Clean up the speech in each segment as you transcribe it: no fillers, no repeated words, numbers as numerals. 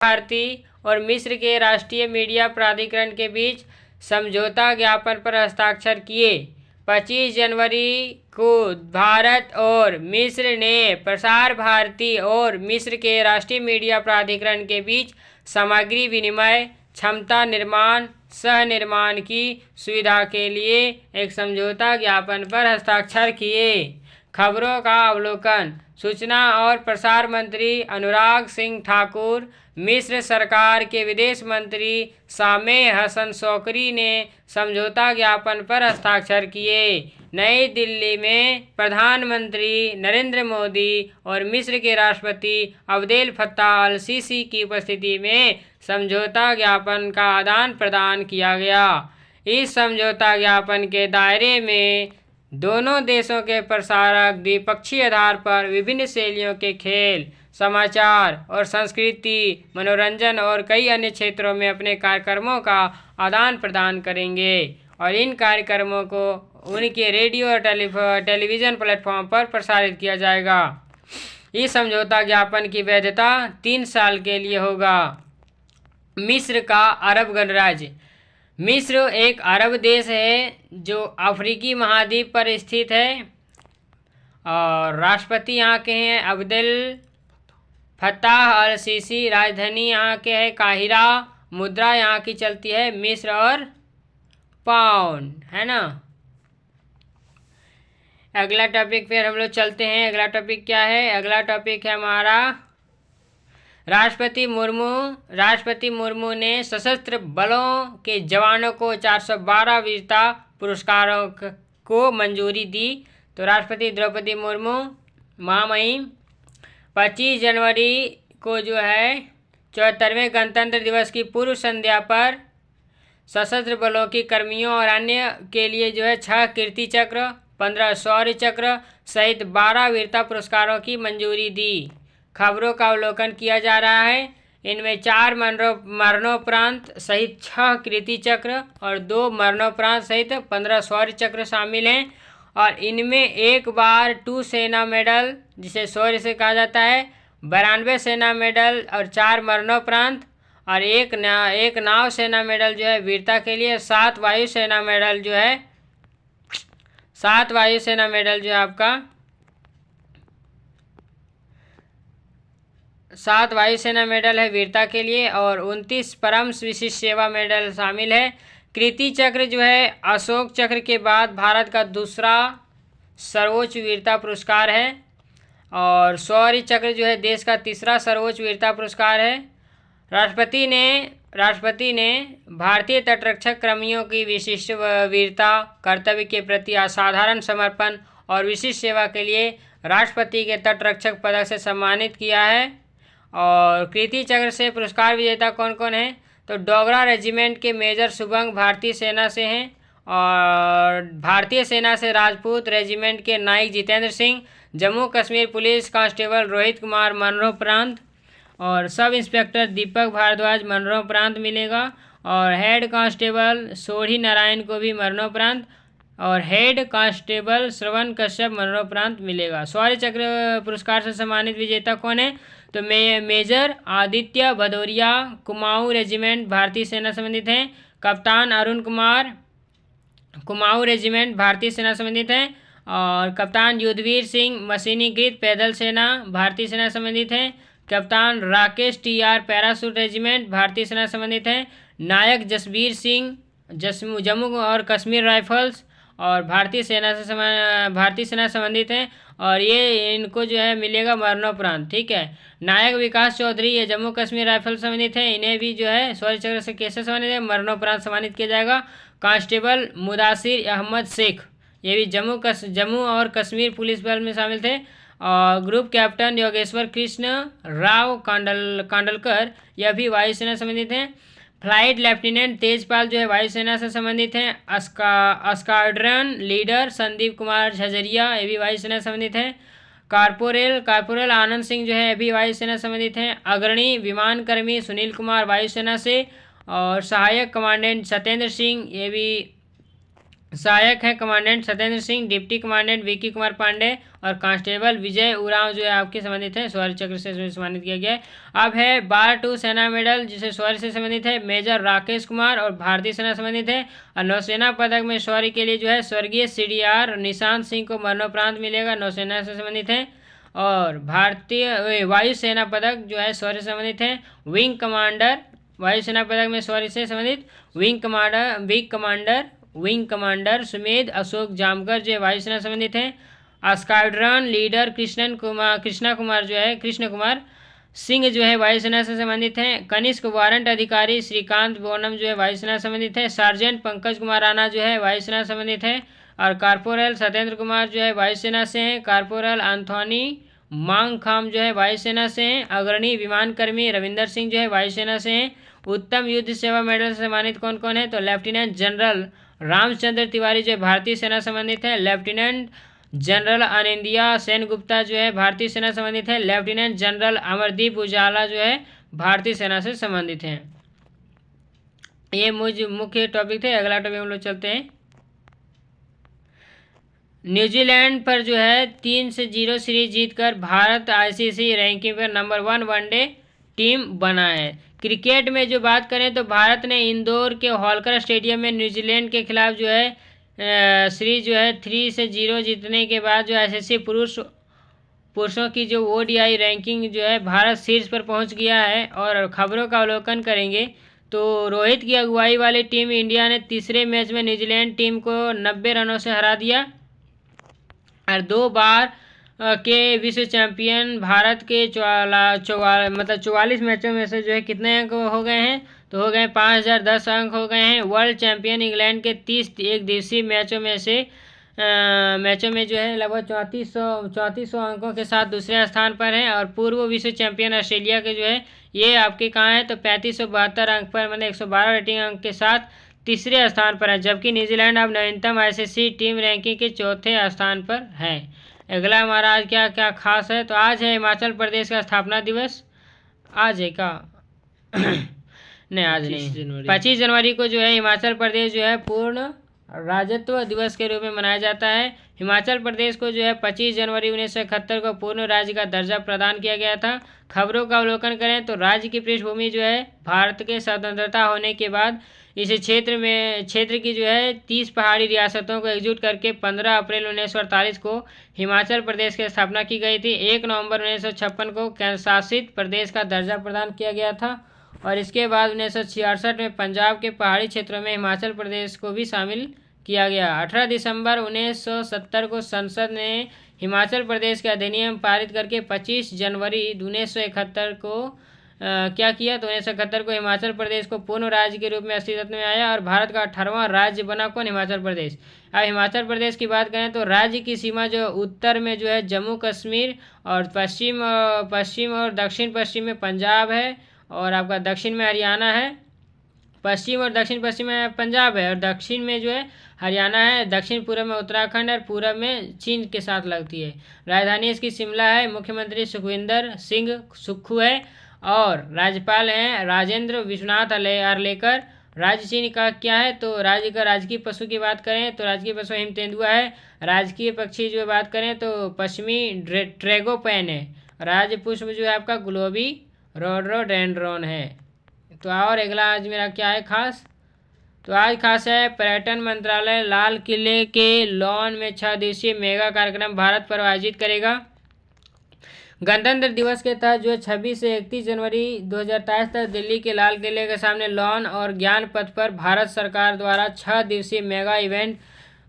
भारती और मिस्र के राष्ट्रीय मीडिया प्राधिकरण के बीच समझौता ज्ञापन पर हस्ताक्षर किए। 25 जनवरी को भारत और मिस्र ने प्रसार भारती और मिस्र के राष्ट्रीय मीडिया प्राधिकरण के बीच सामग्री विनिमय, क्षमता निर्माण, सह निर्माण की सुविधा के लिए एक समझौता ज्ञापन पर हस्ताक्षर किए। खबरों का अवलोकन। सूचना और प्रसार मंत्री अनुराग सिंह ठाकुर, मिस्र सरकार के विदेश मंत्री सामेह हसन शौकरी ने समझौता ज्ञापन पर हस्ताक्षर किए। नई दिल्ली में प्रधानमंत्री नरेंद्र मोदी और मिस्र के राष्ट्रपति अब्देल फत्ताह अल सीसी की उपस्थिति में समझौता ज्ञापन का आदान प्रदान किया गया। इस समझौता ज्ञापन के दायरे में दोनों देशों के प्रसारक द्विपक्षीय आधार पर विभिन्न शैलियों के खेल, समाचार और संस्कृति, मनोरंजन और कई अन्य क्षेत्रों में अपने कार्यक्रमों का आदान प्रदान करेंगे और इन कार्यक्रमों को उनके रेडियो और टेलीविज़न प्लेटफॉर्म पर प्रसारित किया जाएगा। इस समझौता ज्ञापन की वैधता 3 साल के लिए होगा। मिस्र का अरब गणराज्य। मिस्र एक अरब देश है जो अफ्रीकी महाद्वीप पर स्थित है और राष्ट्रपति यहाँ के हैं अब्देल फत्ताह अल सीसी। राजधानी यहाँ के है काहिरा। मुद्रा यहाँ की चलती है मिस्र और पाउंड, है ना। अगला टॉपिक पे हम लोग चलते हैं। अगला टॉपिक क्या है? अगला टॉपिक है हमारा राष्ट्रपति मुर्मू ने सशस्त्र बलों के जवानों को 412 वीरता पुरस्कारों को मंजूरी दी। तो राष्ट्रपति द्रौपदी मुर्मू महामहिम 25 जनवरी को जो है 74वें गणतंत्र दिवस की पूर्व संध्या पर सशस्त्र बलों की कर्मियों और अन्य के लिए जो है 6 कीर्ति चक्र, 15 शौर्य चक्र सहित 12 वीरता पुरस्कारों की मंजूरी दी। खबरों का अवलोकन किया जा रहा है। इनमें 4 मरणोपरांत सहित 6 कीर्ति चक्र और 2 मरणोपरांत सहित 15 शौर्य चक्र शामिल हैं और इनमें एक बार 2 सेना मेडल जिसे शौर्य से कहा जाता है, 92 सेना मेडल और 4 मरणोपरांत और एक नाव सेना मेडल जो है वीरता के लिए, 7 वायुसेना मेडल जो है 7 वायुसेना मेडल जो है आपका 7 वायुसेना मेडल है वीरता के लिए और 29 परम विशिष्ट सेवा मेडल शामिल है। कीर्ति चक्र जो है अशोक चक्र के बाद भारत का दूसरा सर्वोच्च वीरता पुरस्कार है और शौर्य चक्र जो है देश का तीसरा सर्वोच्च वीरता पुरस्कार है। राष्ट्रपति ने भारतीय तटरक्षक कर्मियों की विशिष्ट वीरता, कर्तव्य के प्रति असाधारण समर्पण और विशिष्ट सेवा के लिए राष्ट्रपति के तटरक्षक पदक से सम्मानित किया है। और कीर्ति चक्र से पुरस्कार विजेता कौन कौन है? तो डोगरा रेजिमेंट के मेजर शुभंग भारतीय सेना से हैं और भारतीय सेना से राजपूत रेजिमेंट के नायक जितेंद्र सिंह, जम्मू कश्मीर पुलिस कांस्टेबल रोहित कुमार मरणोपरांत और सब इंस्पेक्टर दीपक भारद्वाज मरणोपरांत मिलेगा और हेड कांस्टेबल सोढ़ी नारायण को भी मरणोपरांत और हेड कांस्टेबल श्रवण कश्यप मरणोपरांत मिलेगा। शौर्य चक्र पुरस्कार से सम्मानित विजेता कौन है? तो मेजर आदित्य भदौरिया कुमाऊं रेजिमेंट भारतीय सेना संबंधित हैं। कप्तान अरुण कुमार कुमाऊं रेजिमेंट भारतीय सेना संबंधित हैं और कप्तान युद्धवीर सिंह मशीनीकृत पैदल सेना भारतीय सेना संबंधित हैं। कप्तान राकेश टीआर पैरासूट रेजिमेंट भारतीय सेना संबंधित हैं। नायक जसबीर सिंह जम्मू और कश्मीर राइफल्स और भारतीय सेना संबंधित हैं और ये इनको जो है मिलेगा मरणोपरांत। ठीक है। नायक विकास चौधरी ये जम्मू कश्मीर राइफल संबंधित हैं, इन्हें भी जो है शौर्य चक्र से कैसे सम्मानित है? मरणोपरांत सम्मानित किया जाएगा। कांस्टेबल मुदासिर अहमद शेख ये भी जम्मू और कश्मीर पुलिस बल में शामिल थे और ग्रुप कैप्टन योगेश्वर कृष्ण राव कांडलकर यह भी वायुसेना संबंधित हैं। फ्लाइट लेफ्टिनेंट तेजपाल जो है वायुसेना से संबंधित हैं। स्क्वाड्रन लीडर संदीप कुमार झजरिया ये भी वायुसेना संबंधित हैं। कारपोरेल आनंद सिंह जो है अभी वायुसेना संबंधित हैं। अग्रणी विमानकर्मी सुनील कुमार वायुसेना से और सहायक कमांडेंट सत्येंद्र सिंह ये भी सहायक है commandant Satyendra Singh, deputy commandant Vicky Kumar Pandey और कांस्टेबल विजय उरांव जो है आपके संबंधित है, शौर्य चक्र से सम्मानित किया गया है। अब है बार 2 सेना मेडल जिसे शौर्य से संबंधित है, मेजर राकेश कुमार और भारतीय सेना संबंधित है। और नौसेना पदक में शौर्य के लिए जो है स्वर्गीय CDR निशांत सिंह को मरणोपरांत मिलेगा, नौसेना से संबंधित है। और भारतीय वायुसेना पदक जो है शौर्य से संबंधित है, विंग कमांडर वायुसेना पदक में शौर्य से संबंधित विंग कमांडर सुमेध अशोक जामकर जो है वायुसेना संबंधित है। स्क्वाड्रन लीडर कृष्णा कुमार सिंह जो है वायुसेना से संबंधित हैं। कनिष्क वारंट अधिकारी श्रीकांत बोनम जो है वायुसेना संबंधित है। सार्जेंट पंकज कुमार राणा जो है वायुसेना संबंधित है। और कारपोरल सत्येंद्र कुमार जो है वायुसेना से हैं। कारपोरल एंथोनी मांगखाम जो है वायुसेना से हैं। अग्रणी विमानकर्मी रविंदर सिंह जो है वायुसेना से हैं। उत्तम युद्ध सेवा मेडल से सम्मानित कौन कौन है? तो लेफ्टिनेंट जनरल रामचंद्र तिवारी जो है भारतीय सेना संबंधित है। लेफ्टिनेंट जनरल अनिंदिया सेन गुप्ता जो है भारतीय सेना संबंधित है। लेफ्टिनेंट जनरल अमरदीप उजाला जो है भारतीय सेना से संबंधित हैं। ये मुख्य टॉपिक थे। अगला टॉपिक हम लोग चलते हैं। न्यूजीलैंड पर जो है 3-0 सीरीज जीतकर भारत ICC रैंकिंग पर नंबर 1 वनडे टीम बना है। क्रिकेट में जो बात करें तो भारत ने इंदौर के होलकर स्टेडियम में न्यूजीलैंड के खिलाफ जो है सीरीज जो है 3-0 जीतने के बाद जो ICC पुरुषों की जो ODI रैंकिंग जो है भारत शीर्ष पर पहुंच गया है। और खबरों का अवलोकन करेंगे तो रोहित की अगुवाई वाली टीम इंडिया ने तीसरे मैच में न्यूजीलैंड टीम को 90 रनों से हरा दिया। और 2 बार के विश्व चैंपियन भारत के 44 मैचों में से जो है कितने अंक हो गए हैं? तो हो गए 5010 अंक हो गए हैं। वर्ल्ड चैंपियन इंग्लैंड के 30 एक दिवसीय मैचों में जो है लगभग 3400 अंकों के साथ दूसरे स्थान पर है। और पूर्व विश्व चैंपियन ऑस्ट्रेलिया के जो है ये आपके कहाँ है? तो 3572 अंक पर, मतलब 112 रेटिंग अंक के साथ तीसरे स्थान पर है। जबकि न्यूजीलैंड अब नवीनतम ICC टीम रैंकिंग के 4थे स्थान पर है। अगला हमारा आज क्या क्या खास है? तो आज है हिमाचल प्रदेश का स्थापना दिवस। आज है क्या? नहीं, आज नहीं। 25 जनवरी को जो है हिमाचल प्रदेश जो है पूर्ण राज्यत्व दिवस के रूप में मनाया जाता है। हिमाचल प्रदेश को जो है 25 जनवरी 1971 को पूर्ण राज्य का दर्जा प्रदान किया गया था। खबरों का अवलोकन करें तो राज्य की पृष्ठभूमि जो है भारत के स्वतंत्रता होने के बाद इस क्षेत्र की जो है 30 पहाड़ी रियासतों को एकजुट करके 15 अप्रैल 1948 को हिमाचल प्रदेश की स्थापना की गई थी। 1 नवंबर 1956 को केंद्र शासित प्रदेश का दर्जा प्रदान किया गया था। और इसके बाद 1966 में पंजाब के पहाड़ी क्षेत्रों में हिमाचल प्रदेश को भी शामिल किया गया। 18 दिसंबर 1970 को संसद ने हिमाचल प्रदेश का अधिनियम पारित करके 25 जनवरी 1971 को क्या किया? तो 1971 को हिमाचल प्रदेश को पूर्ण राज्य के रूप में अस्तित्व में आया और भारत का 18वां राज्य बना कौन? हिमाचल प्रदेश। अब हिमाचल प्रदेश की बात करें तो राज्य की सीमा जो उत्तर में जो है जम्मू कश्मीर और पश्चिम और दक्षिण पश्चिम में पंजाब है। और आपका दक्षिण में हरियाणा है। पश्चिम और दक्षिण पश्चिम में पंजाब है और दक्षिण में जो है हरियाणा है। दक्षिण पूर्व में उत्तराखंड और पूर्व में चीन के साथ लगती है। राजधानी इसकी शिमला है। मुख्यमंत्री सुखविंदर सिंह सुक्खू है और राज्यपाल हैं राजेंद्र विश्वनाथ आर्लेकर। राज्य चिन्ह का क्या है? तो राज्य का राजकीय पशु की बात करें तो राजकीय पशु हिम तेंदुआ है। राजकीय पक्षी जो बात करें तो पश्चिमी ट्रेगोपैन है। राज्य पुष्प जो है आपका गुलाबी रोडोडेंड्रॉन है। तो और अगला आज मेरा क्या है खास? तो आज खास है पर्यटन मंत्रालय लाल किले के लॉन में 6 दिवसीय मेगा कार्यक्रम भारत पर्व आयोजित करेगा। गणतंत्र दिवस के तहत जो है 26 से 31 जनवरी 2023 तक दिल्ली के लाल किले के सामने लॉन और ज्ञान पथ पर भारत सरकार द्वारा 6 दिवसीय मेगा इवेंट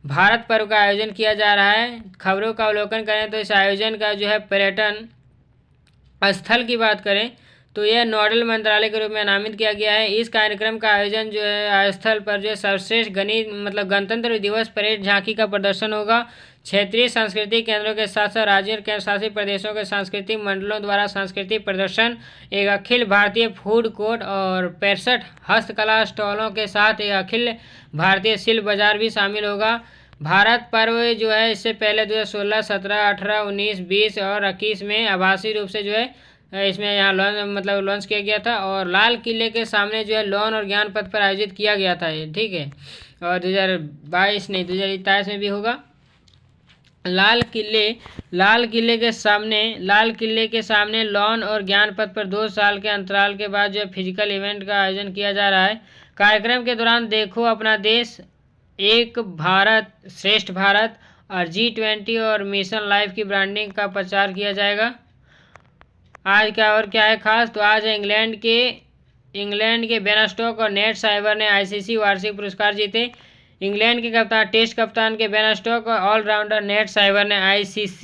भारत पर्व का आयोजन किया जा रहा है। खबरों का अवलोकन करें तो इस आयोजन का जो है पर्यटन स्थल की बात करें तो यह नोडल मंत्रालय के रूप में नामित किया गया है। इस कार्यक्रम का आयोजन जो है स्थल पर जो है सर्वश्रेष्ठ गणतंत्र दिवस परेड झांकी का प्रदर्शन होगा। क्षेत्रीय सांस्कृतिक केंद्रों के साथ साथ राज्य और केंद्र शासित प्रदेशों के सांस्कृतिक मंडलों द्वारा सांस्कृतिक प्रदर्शन, एक अखिल भारतीय फूड कोर्ट और 65 हस्तकला स्टॉलों के साथ एक अखिल भारतीय शिल्प बाजार भी शामिल होगा। भारत पर्व जो है इससे पहले 2016, 17, 18, 19, 20 और 21 में आभासी रूप से जो है इसमें यहाँ लॉन्च किया गया था। और लाल किले के सामने जो है लॉन और ज्ञान पथ पर आयोजित किया गया था ये, ठीक है। और 2022 नहीं 2027 में भी होगा। लाल किले के सामने लॉन और ज्ञान पथ पर 2 साल के अंतराल के बाद जो फिजिकल इवेंट का आयोजन किया जा रहा है। कार्यक्रम के दौरान देखो अपना देश, एक भारत श्रेष्ठ भारत और G20 और मिशन लाइफ की ब्रांडिंग का प्रचार किया जाएगा। आज क्या है खास, तो आज इंग्लैंड के बेन स्टोक और नेट साइबर ने ICC वार्षिक पुरस्कार जीते। इंग्लैंड के टेस्ट कप्तान के बेन स्टोक और ऑलराउंडर नेट साइबर ने ICC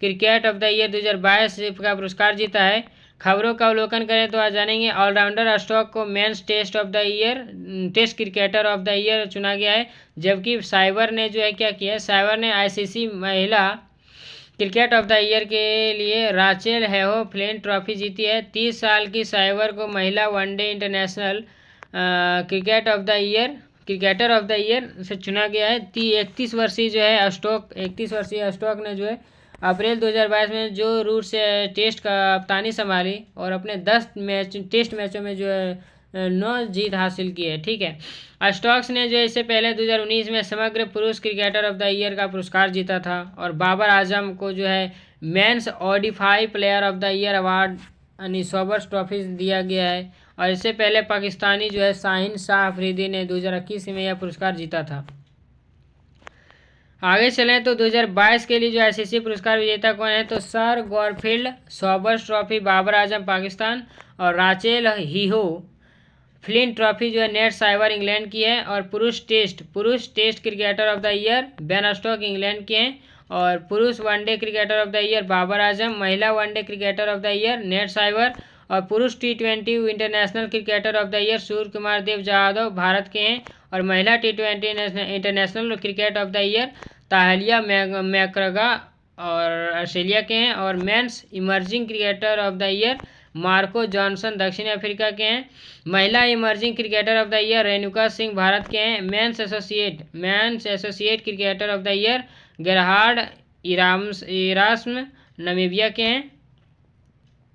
cricket of the year 2022 का पुरस्कार जीता है। खबरों का अवलोकन करें तो आज जानेंगे ऑलराउंडर स्टोक को men's test cricketer of the year चुना गया है, जबकि साइबर ने जो है क्या किया है, साइबर ने ICC महिला क्रिकेट ऑफ द ईयर के लिए राचेल हेहो फ्लिंट ट्रॉफी जीती है। 30 साल की साइबर को महिला one day international cricketer of the year से चुना गया है। 31 वर्षीय स्टोक ने जो है अप्रैल 2022 में जो रूट से टेस्ट का कप्तानी संभाली और अपने 10 टेस्ट मैचों में जो है 9 जीत हासिल की है, ठीक है। स्टोक्स ने जो इससे पहले 2019 में समग्र पुरुष क्रिकेटर ऑफ द ईयर का पुरस्कार जीता था। और बाबर आजम को जो है men's ODI player of the year award यानी सोबर्स ट्रॉफी दिया गया है। और इससे पहले पाकिस्तानी जो है शाहीन शाह अफरीदी ने 2021 में यह पुरस्कार जीता था। आगे चलें तो 2022 के लिए जो ICC पुरस्कार विजेता कौन है, तो Sir Garfield Sobers trophy Babar Azam Pakistan और राचेल हीहो फ्लिंट ट्रॉफी जो है नेट साइबर इंग्लैंड की है। और पुरुष test cricketer of the year Ben Stoke England के हैं। और पुरुष one day cricketer of the year Babar Azam, महिला one day cricketer of the year Nat Sciver और पुरुष T20 international cricketer of the year Surya Kumar Dev Yadav Bharat के हैं। और महिला T20 international cricket of the year Tahlia McGrath और ऑस्ट्रेलिया के हैं। और men's emerging cricketer of the year Marco Jansen दक्षिण अफ्रीका के हैं। महिला emerging cricketer of the year Renuka Singh Bharat के हैं। Men's associate cricketer of the year Gerhard Erasmus Namibia के हैं,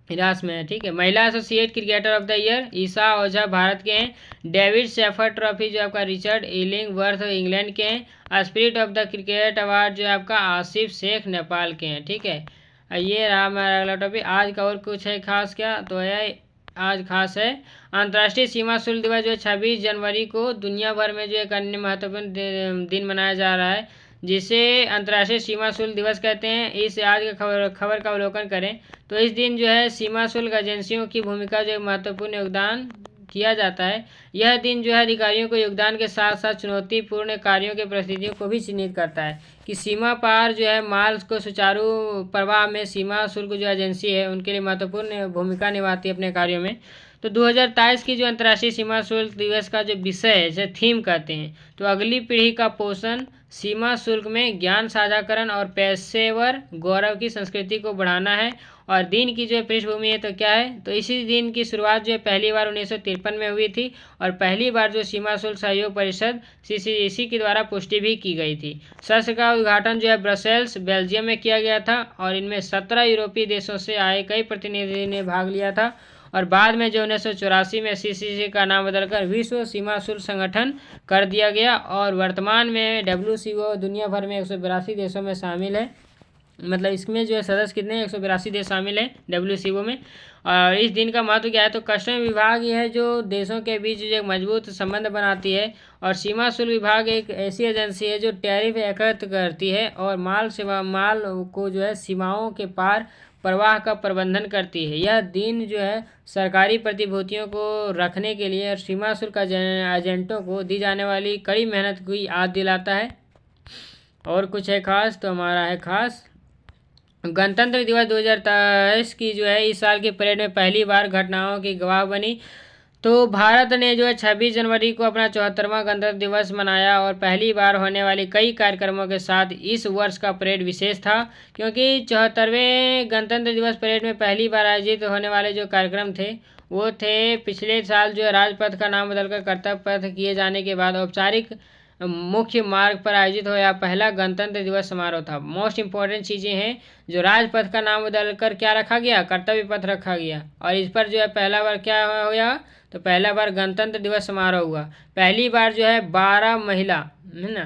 इरास में है, ठीक है। महिला associate cricketer of the year Esha Oza Bharat के हैं। डेविड शेफर्ड ट्रॉफी जो आपका रिचर्ड इलिंगवर्थ इंग्लैंड के हैं। Spirit of the cricket award जो है आपका आसिफ शेख नेपाल के हैं, ठीक है। ये रहा हमारा अगला टॉपिक। आज का और कुछ है खास क्या, तो यह आज खास है अंतर्राष्ट्रीय सीमा शुल्क दिवस जो 26 जनवरी को दुनिया भर में जो एक अन्य महत्वपूर्ण दिन मनाया जा रहा है, जिसे अंतर्राष्ट्रीय सीमा शुल्क दिवस कहते हैं। इस आज के खबर का अवलोकन करें तो इस दिन जो है सीमा शुल्क एजेंसियों की भूमिका जो महत्वपूर्ण योगदान किया जाता है। यह दिन जो है अधिकारियों को योगदान के साथ साथ चुनौतीपूर्ण कार्यों के परिस्थितियों को भी चिन्हित करता है कि सीमा पार जो है माल को सुचारू प्रवाह में सीमा शुल्क जो एजेंसी है उनके लिए महत्वपूर्ण भूमिका निभाती है अपने कार्यों में। तो 2023 की जो अंतर्राष्ट्रीय सीमा शुल्क दिवस का जो विषय है जिसे थीम कहते हैं, तो अगली पीढ़ी का पोषण, सीमा शुल्क में ज्ञान साझाकरण और पेशेवर गौरव की संस्कृति को बढ़ाना है। और दिन की जो पृष्ठभूमि है तो क्या है, तो इसी दिन की शुरुआत जो है पहली बार 1953 में हुई थी और पहली बार जो सीमा शुल्क सहयोग परिषद CCEC के द्वारा पुष्टि भी की गई थी। सत्र का उद्घाटन जो है ब्रसेल्स बेल्जियम में किया गया था और इनमें 17 यूरोपीय देशों से आए कई प्रतिनिधि ने भाग लिया था। और बाद में जो 1984 में CCC का नाम बदलकर विश्व सीमा शुल्क संगठन कर दिया गया और वर्तमान में WCO दुनिया भर में 182 देशों में शामिल है। मतलब इसमें जो है सदस्य कितने 182 देश शामिल हैं WCO में। और इस दिन का महत्व क्या है, तो कस्टम विभाग यह है जो देशों के बीच जो एक मजबूत संबंध बनाती है। और सीमा शुल्क विभाग एक ऐसी एजेंसी है जो टैरिफ एकत्र करती है और माल को जो है सीमाओं के पार प्रवाह का प्रबंधन करती है। यह दिन जो है सरकारी प्रतिभूतियों को रखने के लिए और सीमा शुल्क एजेंटों को दी जाने वाली कड़ी मेहनत की याद दिलाता है। और कुछ है खास, तो हमारा है खास गणतंत्र दिवस 2023 की जो है इस साल की परेड में पहली बार घटनाओं की गवाह बनी। तो भारत ने जो है 26 जनवरी को अपना 74वां गणतंत्र दिवस मनाया और पहली बार होने वाली कई कार्यक्रमों के साथ इस वर्ष का परेड विशेष था, क्योंकि 74वें गणतंत्र दिवस परेड में पहली बार आयोजित होने वाले जो कार्यक्रम थे वो थे पिछले साल जो है राजपथ का नाम बदलकर कर्तव्य पथ किए जाने के बाद औपचारिक मुख्य मार्ग पर आयोजित हुआ पहला गणतंत्र दिवस समारोह था। मोस्ट इंपॉर्टेंट चीज़ें हैं, जो राजपथ का नाम बदलकर क्या रखा गया, कर्तव्य पथ रखा गया। और इस पर जो है पहला बार क्या हुआ, तो पहला बार गणतंत्र दिवस समारोह हुआ। पहली बार जो है 12 महिला, है ना,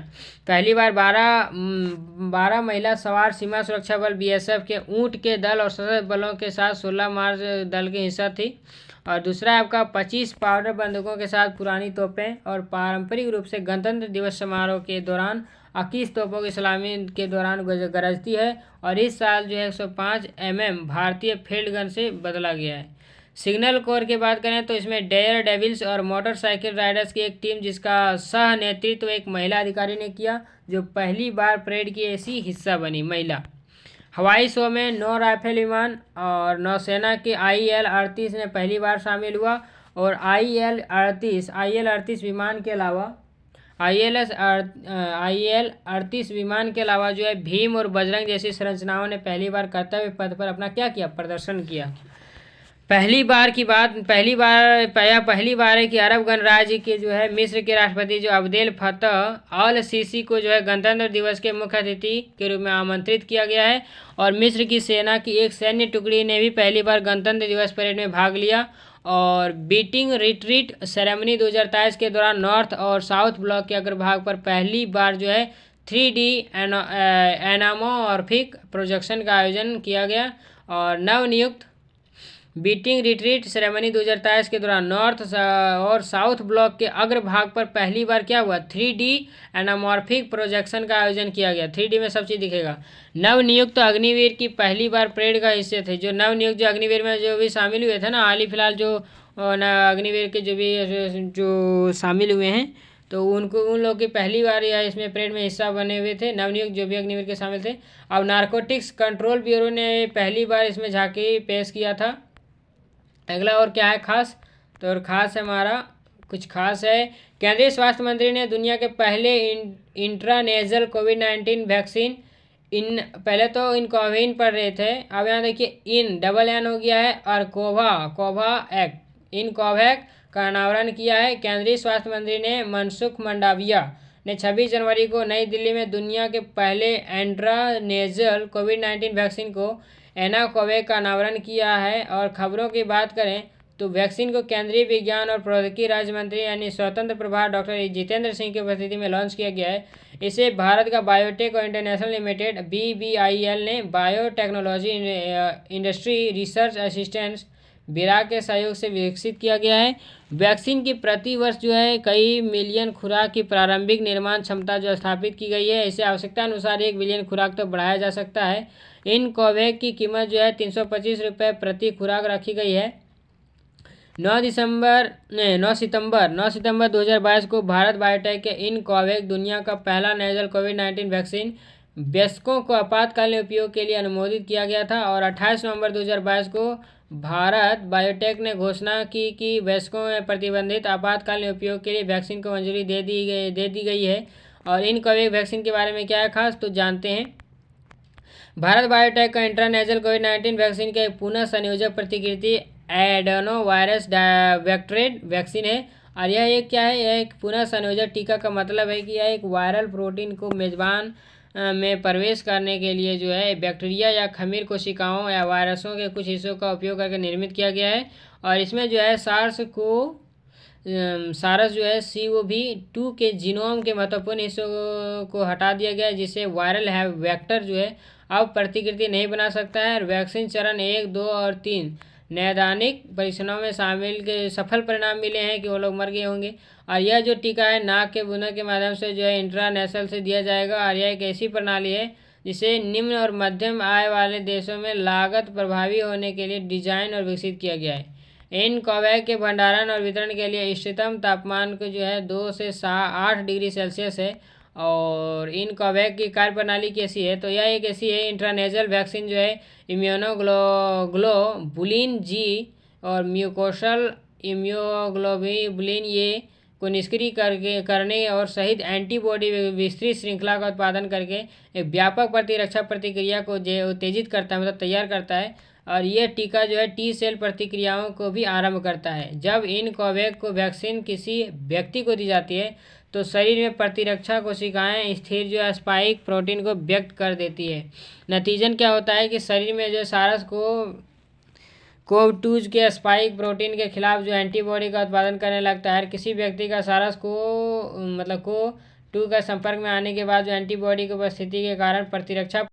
पहली बार 12 महिला सवार सीमा सुरक्षा बल BSF के ऊंट के दल और सशस्त्र बलों के साथ 16 मार्च दल की हिस्सा थी। और दूसरा आपका 25 पाउडर बंदूकों के साथ पुरानी तोपें, और पारंपरिक रूप से गणतंत्र दिवस समारोह के दौरान 21 तोपों की सलामी के दौरान गरजती है। और इस साल जो है 105 mm भारतीय फील्ड गन से बदला गया है। सिग्नल कोर की बात करें तो इसमें डेयर डेविल्स और मोटरसाइकिल राइडर्स की एक टीम, जिसका सह नेतृत्व एक महिला अधिकारी ने किया, जो पहली बार परेड की ऐसी हिस्सा बनी महिला। हवाई शो में 9 राफेल विमान और नौसेना के IL-38 ने पहली बार शामिल हुआ। और IL-38 विमान के अलावा IL-38 विमान के अलावा जो है भीम और बजरंग जैसी संरचनाओं ने पहली बार कर्तव्य पथ पर अपना क्या किया, प्रदर्शन किया। पहली बार है कि अरब गणराज्य के जो है मिस्र के राष्ट्रपति जो अब्देल फतह अल सीसी को जो है गणतंत्र दिवस के मुख्य अतिथि के रूप में आमंत्रित किया गया है। और मिस्र की सेना की एक सैन्य टुकड़ी ने भी पहली बार गणतंत्र दिवस परेड में भाग लिया। और बीटिंग रिट्रीट सेरेमनी 2023 के दौरान नॉर्थ और साउथ ब्लॉक के अग्रभाग पर पहली बार जो है 3D एनामॉर्फिक प्रोजेक्शन का आयोजन किया गया। और नवनियुक्त बीटिंग रिट्रीट सेरेमनी 2023 के दौरान नॉर्थ और साउथ ब्लॉक के अग्रभाग पर पहली बार क्या हुआ, 3D एनामॉर्फिक प्रोजेक्शन का आयोजन किया गया। 3D में सब चीज़ दिखेगा। नवनियुक्त अग्निवीर की पहली बार परेड का हिस्से थे। जो नवनियुक्त जो अग्निवीर में जो भी शामिल हुए थे ना, हाल ही फिलहाल जो अग्निवीर के जो शामिल हुए हैं, तो उन लोग की पहली बार यह इसमें परेड में हिस्सा बने हुए थे, नवनियुक्त जो भी अग्निवीर के शामिल थे। अब नारकोटिक्स कंट्रोल ब्यूरो ने पहली बार इसमें झांकी पेश किया था। अगला और क्या है खास, तो और ख़ास है हमारा कुछ खास है। केंद्रीय स्वास्थ्य मंत्री ने दुनिया के पहले इंट्रानेजल कोविड-19 वैक्सीन पहले तो कोविन पढ़ रहे थे, अब यहाँ देखिए N हो गया है, और कोवैक्स का अनावरण किया है। केंद्रीय स्वास्थ्य मंत्री ने मनसुख मंडाविया ने 26 जनवरी को नई दिल्ली में दुनिया के पहले इंट्रानेजल कोविड-19 वैक्सीन को एनाकोवैक का अनावरण किया है। और खबरों की बात करें तो वैक्सीन को केंद्रीय विज्ञान और प्रौद्योगिकी राज्य मंत्री यानी स्वतंत्र प्रभार डॉक्टर जितेंद्र सिंह की उपस्थिति में लॉन्च किया गया है। इसे भारत का बायोटेक और इंटरनेशनल लिमिटेड BBIL ने बायोटेक्नोलॉजी इंडस्ट्री रिसर्च असिस्टेंस बिरा के सहयोग से विकसित किया गया है। वैक्सीन की प्रति वर्ष जो है कई मिलियन खुराक की प्रारंभिक निर्माण क्षमता जो स्थापित की गई है, इसे आवश्यकता अनुसार 1 बिलियन खुराक तो बढ़ाया जा सकता है। इन कोवैक्स की कीमत जो है 325 रुपये प्रति खुराक रखी गई है। 9 सितंबर 2022 को भारत बायोटेक के इन कोवैक्स दुनिया का पहला नेजल कोविड-19 वैक्सीन वयस्कों को आपातकालीन उपयोग के लिए अनुमोदित किया गया था। और 28 नवंबर 2022 को भारत बायोटेक ने घोषणा की कि वयस्कों में प्रतिबंधित आपातकालीन उपयोग के लिए वैक्सीन को मंजूरी दे दी गई है। और इन कोवैक्स वैक्सीन के बारे में क्या है खास, तो जानते हैं। भारत बायोटेक का इंट्रानेजल कोविड-19 वैक्सीन का एक पुनः संयोजक प्रतिकृति एडेनो वायरस वेक्टरेड वैक्सीन है। और यह एक क्या है, यह एक पुनः संयोजक टीका का मतलब है कि यह एक वायरल प्रोटीन को मेजबान में प्रवेश करने के लिए जो है बैक्टीरिया या खमीर कोशिकाओं या वायरसों के कुछ हिस्सों का उपयोग करके निर्मित किया गया है। और इसमें जो है सार्स जो है CoV-2 के जीनोम के महत्वपूर्ण हिस्सों को हटा दिया गया है, जिससे वायरल वेक्टर जो है अब प्रतिकृति नहीं बना सकता है। और वैक्सीन चरण 1, 2 और 3 नैदानिक परीक्षणों में शामिल के सफल परिणाम मिले हैं कि वो लोग मर गए होंगे। और यह जो टीका है नाक के बूंदों के माध्यम से जो है इंट्रानेशनल से दिया जाएगा। और यह एक ऐसी प्रणाली है जिसे निम्न और मध्यम आय वाले देशों में लागत प्रभावी होने के लिए डिजाइन और विकसित किया गया है। इन कोवैक्स के भंडारण और वितरण के लिए इष्टतम तापमान को जो है 2 से 8 डिग्री सेल्सियस है। और इन कोवैक्स की कार्यप्रणाली कैसी है, तो यह एक ऐसी है इंट्रानेजल वैक्सीन जो है इम्यूनोग्लोबुलिन G और म्यूकोसल इम्यूनोग्लोबुलिन ये को निष्क्रिय करने और सहित एंटीबॉडी विस्तृत श्रृंखला का उत्पादन करके एक व्यापक प्रतिरक्षा प्रतिक्रिया को उत्तेजित करता है, मतलब तैयार करता है। और यह टीका जो है T सेल प्रतिक्रियाओं को भी आरंभ करता है। जब इन कोवैक्स को वैक्सीन किसी व्यक्ति को दी जाती है तो शरीर में प्रतिरक्षा कोशिकाएं स्थिर जो स्पाइक प्रोटीन को व्यक्त कर देती है। नतीजन क्या होता है कि शरीर में जो सारस कोव-2 के स्पाइक प्रोटीन के खिलाफ जो एंटीबॉडी का उत्पादन करने लगता है। हर किसी व्यक्ति का सारस को मतलब कोव-2 का संपर्क में आने के बाद जो एंटीबॉडी की उपस्थिति के कारण प्रतिरक्षा